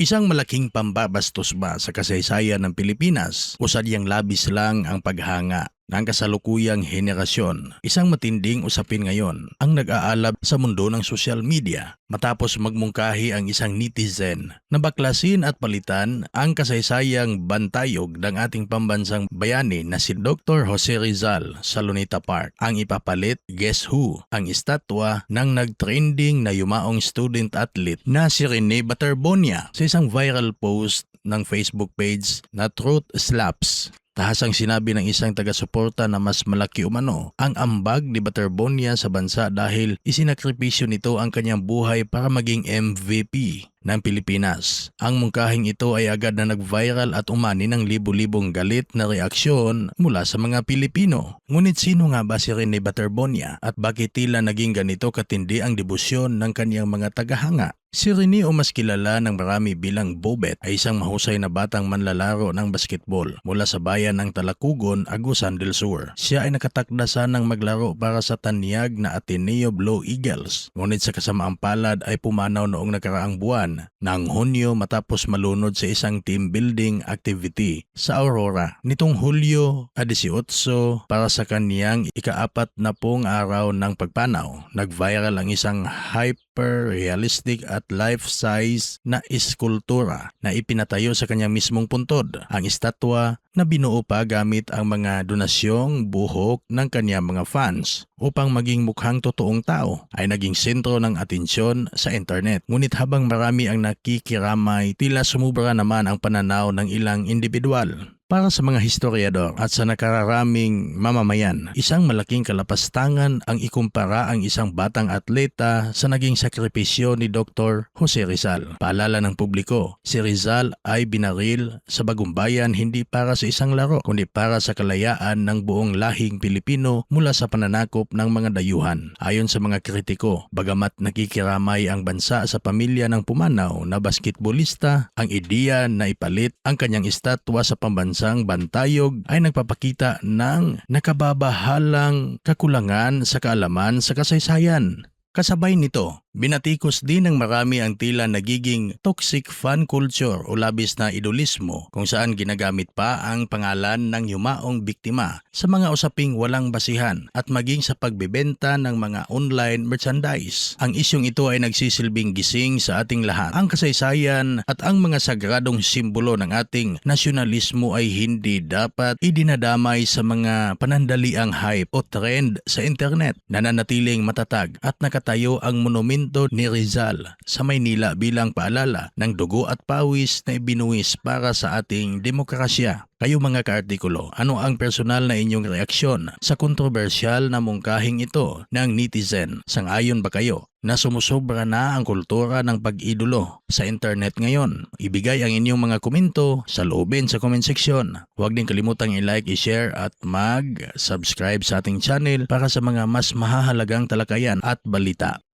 Isang malaking pambabastos ba sa kasaysayan ng Pilipinas o sadyang labis lang ang paghanga ng kasalukuyang henerasyon? Isang matinding usapin ngayon ang nag-aalab sa mundo ng social media matapos magmungkahi ang isang netizen na baklasin at palitan ang kasaysayang bantayog ng ating pambansang bayani na si Dr. Jose Rizal sa Luneta Park. Ang ipapalit, guess who? Ang estatwa ng nag-trending na yumaong student athlete na si Rene Baterbonia sa isang viral post ng Facebook page na Truth Slaps. Tahasang sinabi ng isang taga-suporta na mas malaki umano ang ambag ni Baterbonia sa bansa dahil isinakripisyo nito ang kanyang buhay para maging MVP ng Pilipinas. Ang mungkahing ito ay agad na nag-viral at umani ng libu-libong galit na reaksyon mula sa mga Pilipino. Ngunit sino nga ba si Rene Baterbonia at bakit tila naging ganito katindi ang debosyon ng kanyang mga tagahanga? Si Rene o mas kilala ng marami bilang Bobet ay isang mahusay na batang manlalaro ng basketball mula sa bayan ng Talacugon, Agusan del Sur. Siya ay nakatakdasan ng maglaro para sa tanyag na Ateneo Blue Eagles. Ngunit sa kasamaang palad ay pumanaw noong nakaraang buwan ng Hunyo matapos malunod sa isang team building activity sa Aurora. Nitong Hulyo 18 para sa kaniyang ika-40 araw ng pagpanaw, nag-viral ang isang hyper-realistic at life-size na eskultura na ipinatayo sa kanyang mismong puntod. Ang estatwa na binuo pa gamit ang mga donasyong buhok ng kanyang mga fans upang maging mukhang totoong tao ay naging sentro ng atensyon sa internet. Ngunit habang marami ang nakikiramay, tila sumubra naman ang pananaw ng ilang individual. Para sa mga historiador at sa nakararaming mamamayan, isang malaking kalapastangan ang ikumpara ang isang batang atleta sa naging sakripisyo ni Dr. Jose Rizal. Paalala ng publiko, si Rizal ay binaril sa Bagong Bayan hindi para sa isang laro, kundi para sa kalayaan ng buong lahing Pilipino mula sa pananakop ng mga dayuhan. Ayon sa mga kritiko, bagamat nakikiramay ang bansa sa pamilya ng pumanaw na basketbolista, ang ideya na ipalit ang kanyang estatwa sa pambansang bantayog ay nagpapakita ng nakababahalang kakulangan sa kaalaman sa kasaysayan. Kasabay nito, binatikos din ng marami ang tila nagiging toxic fan culture o labis na idolismo kung saan ginagamit pa ang pangalan ng yumaong biktima sa mga usaping walang basihan at maging sa pagbebenta ng mga online merchandise. Ang isyong ito ay nagsisilbing gising sa ating lahat. Ang kasaysayan at ang mga sagradong simbolo ng ating nasyonalismo ay hindi dapat idinadamay sa mga panandaliang hype o trend sa internet. Nananatiling matatag at nakatayo ang monumento ni Rizal sa Maynila bilang paalala ng dugo at pawis na ibinuwis para sa ating demokrasya. Kayo mga kaartikulo, ano ang personal na inyong reaksyon sa kontrobersyal na mungkahing ito ng netizen? Sang-ayon ba kayo na sumusobra na ang kultura ng pag-idolo sa internet ngayon? Ibigay ang inyong mga komento sa loobin sa comment section. Huwag din kalimutang i-like, i-share at mag-subscribe sa ating channel para sa mga mas mahahalagang talakayan at balita.